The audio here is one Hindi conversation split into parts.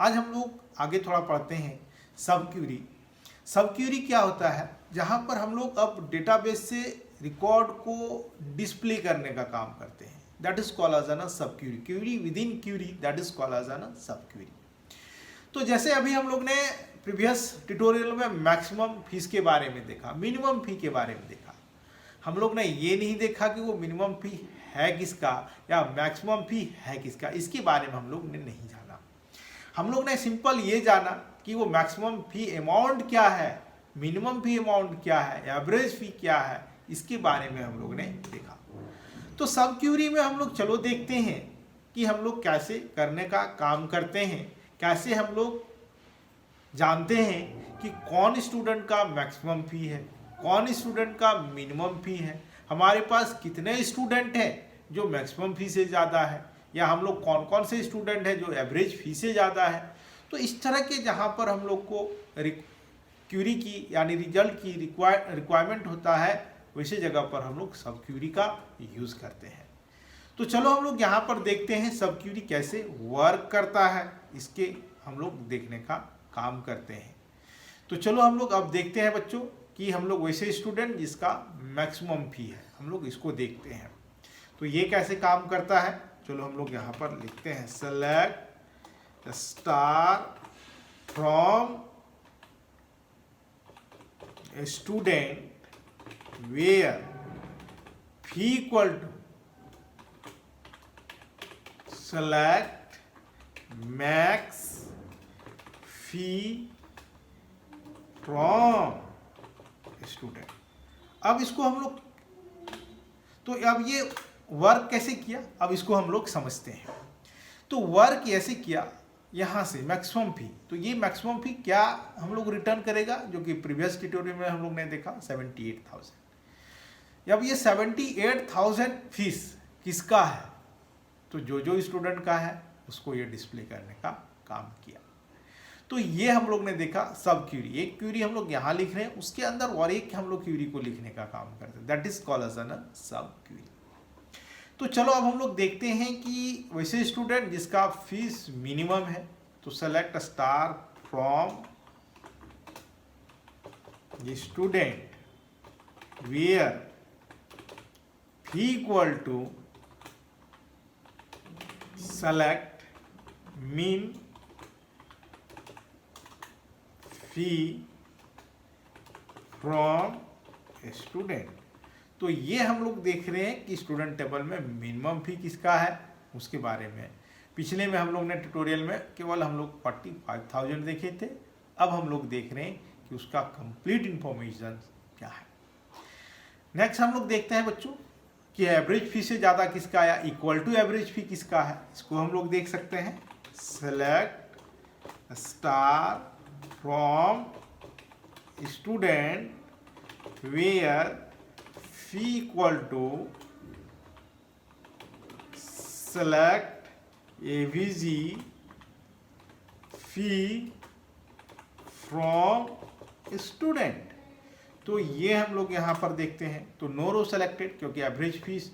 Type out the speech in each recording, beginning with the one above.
आज हम लोग आगे थोड़ा पढ़ते हैं सब क्यूरी। सब क्यूरी क्या होता है, जहाँ पर हम लोग अब डेटाबेस से रिकॉर्ड को डिस्प्ले करने का काम करते हैं, that is called as an sub query. Query within query, that is called as an sub query. तो जैसे अभी हम लोग ने प्रीवियस ट्यूटोरियल में मैक्सिमम फीस के बारे में देखा, मिनिमम फी के बारे में देखा। हम लोग ने ये नहीं देखा कि वो मिनिमम फी है किसका या मैक्सिमम फी है किसका, इसके बारे में हम लोग ने नहीं जाना। हम लोग ने सिंपल ये जाना कि वो मैक्सिमम फी अमाउंट क्या है, मिनिमम फी अमाउंट क्या है, एवरेज फी क्या है, इसके बारे में हम लोग ने देखा। तो सब क्यूरी में हम लोग चलो देखते हैं कि हम लोग कैसे करने का काम करते हैं, कैसे हम लोग जानते हैं कि कौन स्टूडेंट का मैक्सिमम फी है, कौन स्टूडेंट का मिनिमम फी है, हमारे पास कितने स्टूडेंट हैं जो मैक्सिमम फी से ज़्यादा है, या हम लोग कौन कौन से स्टूडेंट हैं जो एवरेज फी से ज़्यादा है। तो इस तरह के जहाँ पर हम लोग को क्यूरी की यानी रिजल्ट की रिक्वायरमेंट होता है, वैसे जगह पर हम लोग सब क्यूरी का यूज़ करते हैं। तो चलो हम लोग यहाँ पर देखते हैं सब क्यूरी कैसे वर्क करता है, इसके हम लोग देखने का काम करते हैं। तो चलो हम लोग अब देखते हैं बच्चों कि हम लोग वैसे स्टूडेंट जिसका मैक्सिमम फी है, हम लोग इसको देखते हैं। तो ये कैसे काम करता है, चलो हम लोग यहाँ पर लिखते हैं select star from student where fee equal to select max fee from student. अब इसको हम लोग, तो अब ये वर्क कैसे किया, अब इसको हम लोग समझते हैं। तो वर्क ऐसे किया यहाँ से मैक्सिमम फी, तो ये मैक्सिमम फी क्या हम लोग रिटर्न करेगा, जो कि प्रीवियस ट्यूटोरियल में हम लोग ने देखा 78,000। अब ये 78,000 फीस किसका है, तो जो स्टूडेंट का है उसको ये डिस्प्ले करने का काम किया। तो ये हम लोग ने देखा सब क्यूरी। एक क्यूरी हम लोग यहाँ लिख रहे हैं, उसके अंदर और एक हम लोग क्यूरी को लिखने का काम करते हैं, that is called as an sub query. तो चलो अब हम लोग देखते हैं कि वैसे स्टूडेंट जिसका फीस मिनिमम है, तो select star from student where fee equal to select mean fee from student. तो ये हम लोग देख रहे हैं कि स्टूडेंट टेबल में मिनिमम फी किसका है उसके बारे में। पिछले में हम लोग ने ट्यूटोरियल में केवल हम लोग 45,000 देखे थे, अब हम लोग देख रहे हैं कि उसका कंप्लीट इंफॉर्मेशन क्या है। नेक्स्ट हम लोग देखते हैं बच्चों कि एवरेज फी से ज़्यादा किसका या इक्वल टू एवरेज फी किसका है, इसको हम लोग देख सकते हैं। Select star from student where fee equal to select AVG fee from student. तो ये हम लोग यहाँ पर देखते हैं, तो नो रो सेलेक्टेड, क्योंकि एवरेज फीस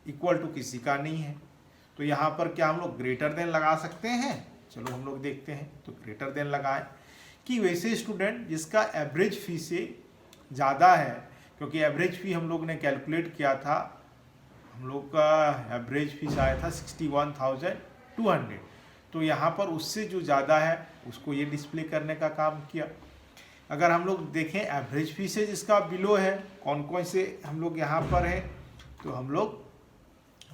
इक्वल टू किसी का नहीं है। तो यहाँ पर क्या हम लोग ग्रेटर देन लगा सकते हैं, चलो हम लोग देखते हैं। तो ग्रेटर देन लगाएं कि वैसे स्टूडेंट जिसका एवरेज फी से ज़्यादा है, क्योंकि एवरेज फी हम लोग ने कैलकुलेट किया था, हम लोग का एवरेज फीस आया था 61,200। तो यहाँ पर उससे जो ज़्यादा है उसको ये डिस्प्ले करने का काम किया। अगर हम लोग देखें एवरेज फी से जिसका बिलो है, कौन कौन से हम लोग यहाँ पर हैं, तो हम लोग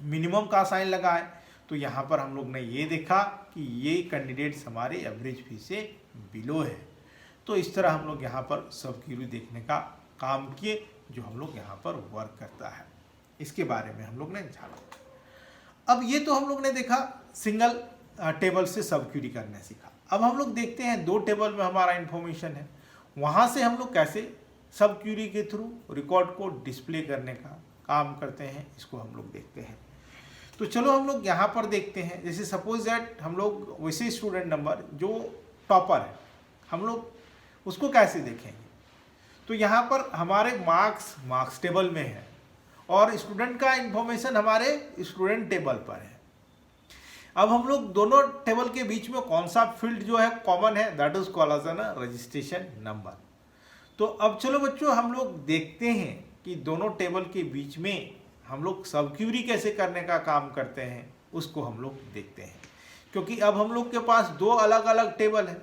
मिनिमम का साइन लगाएं। तो यहाँ पर हम लोग ने ये देखा कि ये कैंडिडेट्स हमारे एवरेज फी से बिलो है। तो इस तरह हम लोग यहाँ पर सब क्यूरी देखने का काम किए, जो हम लोग यहाँ पर वर्क करता है, इसके बारे में हम लोग ने जाना। अब ये तो हम लोग ने देखा सिंगल टेबल से सब क्यूरी करने सीखा। अब हम लोग देखते हैं दो टेबल में हमारा इंफॉर्मेशन है, वहाँ से हम लोग कैसे सब क्यूरी के थ्रू रिकॉर्ड को डिस्प्ले करने का काम करते हैं, इसको हम लोग देखते हैं। तो चलो हम लोग यहाँ पर देखते हैं, जैसे सपोज दैट हम लोग वैसे स्टूडेंट नंबर जो टॉपर है, हम लोग उसको कैसे देखेंगे। तो यहाँ पर हमारे मार्क्स टेबल में है और स्टूडेंट का इंफॉर्मेशन हमारे स्टूडेंट टेबल पर है। अब हम लोग दोनों टेबल के बीच में कौन सा फील्ड जो है कॉमन है, that is called as an registration number. तो अब चलो बच्चों हम लोग देखते हैं कि दोनों टेबल के बीच में हम लोग सब क्यूरी कैसे करने का काम करते हैं, उसको हम लोग देखते हैं। क्योंकि अब हम लोग के पास दो अलग अलग टेबल है,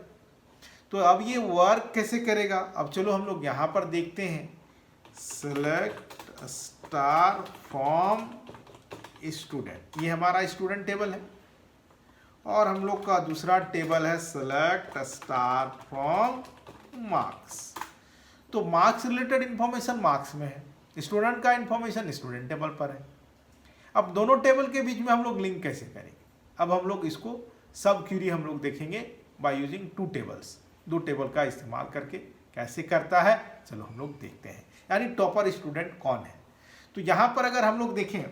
तो अब ये वर्क कैसे करेगा। अब चलो हम लोग यहाँ पर देखते हैं, सेलेक्ट स्टार फ्रॉम स्टूडेंट, ये हमारा स्टूडेंट टेबल है, और हम लोग का दूसरा टेबल है सेलेक्ट स्टार फ्रॉम मार्क्स। तो मार्क्स रिलेटेड इंफॉर्मेशन मार्क्स में है, स्टूडेंट का इंफॉर्मेशन स्टूडेंट टेबल पर है। अब दोनों टेबल के बीच में हम लोग लिंक कैसे करेंगे, अब हम लोग इसको सब क्यूरी हम लोग देखेंगे बाय यूजिंग टू टेबल्स, दो टेबल का इस्तेमाल करके कैसे करता है, चलो हम लोग देखते हैं। यानी टॉपर स्टूडेंट कौन है, तो यहाँ पर अगर हम लोग देखें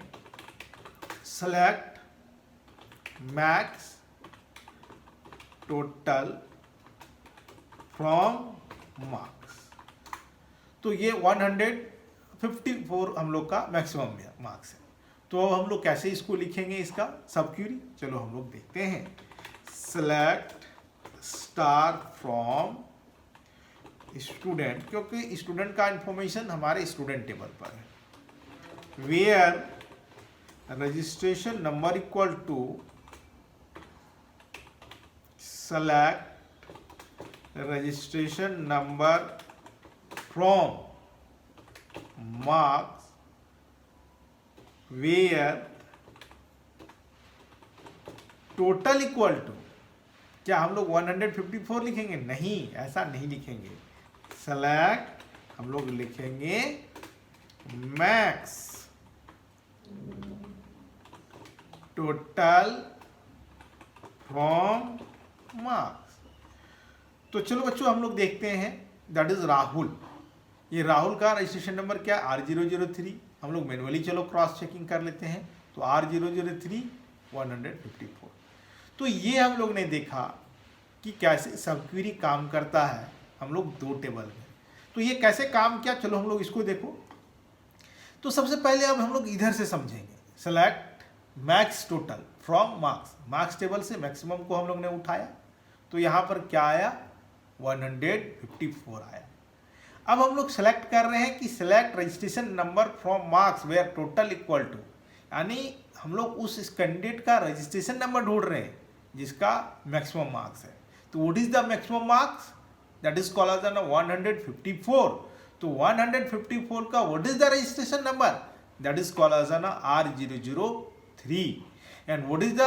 select max total from marks, तो ये 154 हम लोग का मैक्सिमम मार्क्स है। तो अब हम लोग कैसे इसको लिखेंगे, इसका सब क्यूरी, चलो हम लोग देखते हैं। सेलेक्ट स्टार फ्रॉम स्टूडेंट, क्योंकि स्टूडेंट का इंफॉर्मेशन हमारे स्टूडेंट टेबल पर है, where registration number equal to select registration number from marks where total equal to, क्या हम लोग 154 लिखेंगे, नहीं ऐसा नहीं लिखेंगे, सेलेक्ट हम लोग लिखेंगे मैक्स टोटल फ्रॉम मार्क्स। तो चलो बच्चों हम लोग देखते हैं, दैट इज राहुल, ये राहुल का रजिस्ट्रेशन नंबर क्या है, R003। हम लोग मैनुअली चलो क्रॉस चेकिंग कर लेते हैं, तो R003 154। तो ये हम लोग ने देखा कि कैसे सब क्वेरी काम करता है हम लोग दो टेबल में। तो ये कैसे काम किया, चलो हम लोग इसको देखो। तो सबसे पहले अब हम लोग इधर से समझेंगे, select max total from marks, marks table से मैक्सिमम को हम लोग ने उठाया, तो यहाँ पर क्या आया 154 आया। अब हम लोग सेलेक्ट कर रहे हैं कि select registration number from marks where total equal to, यानी हम लोग उस कैंडिडेट का रजिस्ट्रेशन नंबर ढूंढ रहे हैं जिसका मैक्सिमम मार्क्स है। तो what is the maximum marks, that is called as 154। तो 154 का what is the registration number, that is called as R003। And what is the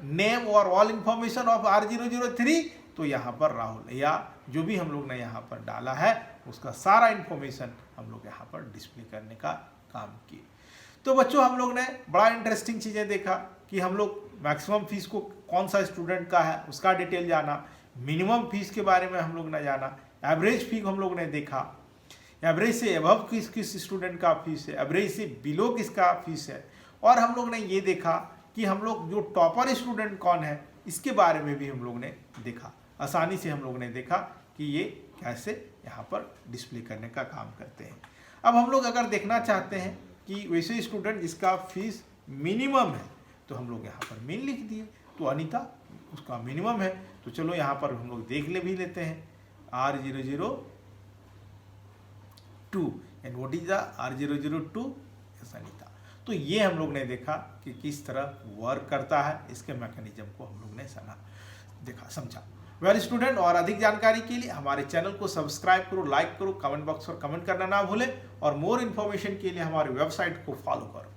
name और ऑल इंफॉर्मेशन ऑफ R003, तो यहाँ पर राहुल या जो भी हम लोग ने यहाँ पर डाला है उसका सारा इंफॉर्मेशन हम लोग यहाँ पर डिस्प्ले करने का काम किए। तो बच्चों हम लोग ने बड़ा इंटरेस्टिंग चीज़ें देखा कि हम लोग मैक्सिमम फीस को कौन सा स्टूडेंट का है उसका डिटेल जाना, मिनिमम फीस के बारे में हम लोग ने जाना, एवरेज फी हम लोग ने देखा, एवरेज से अबव किस स्टूडेंट का फीस है, एवरेज से बिलो किसका फीस है, और हम लोग ने ये देखा कि हम लोग जो टॉपर स्टूडेंट कौन है इसके बारे में भी हम लोग ने देखा। आसानी से हम लोग ने देखा कि ये कैसे यहाँ पर डिस्प्ले करने का काम करते हैं। अब हम लोग अगर देखना चाहते हैं कि वैसे स्टूडेंट जिसका फीस मिनिमम है, तो हम लोग यहाँ पर मीन लिख दिए, तो अनीता उसका मिनिमम है, तो चलो यहाँ पर हम लोग देख भी लेते हैं R002 and what is the R002 is Anita. तो ये हम लोग ने देखा कि किस तरह वर्क करता है, इसके मैकेनिज्म को हम लोग ने समझा। वेल स्टूडेंट, और अधिक जानकारी के लिए हमारे चैनल को सब्सक्राइब करो, लाइक करो, कमेंट बॉक्स पर कमेंट करना ना भूलें, और मोर इन्फॉर्मेशन के लिए हमारी वेबसाइट को फॉलो करो।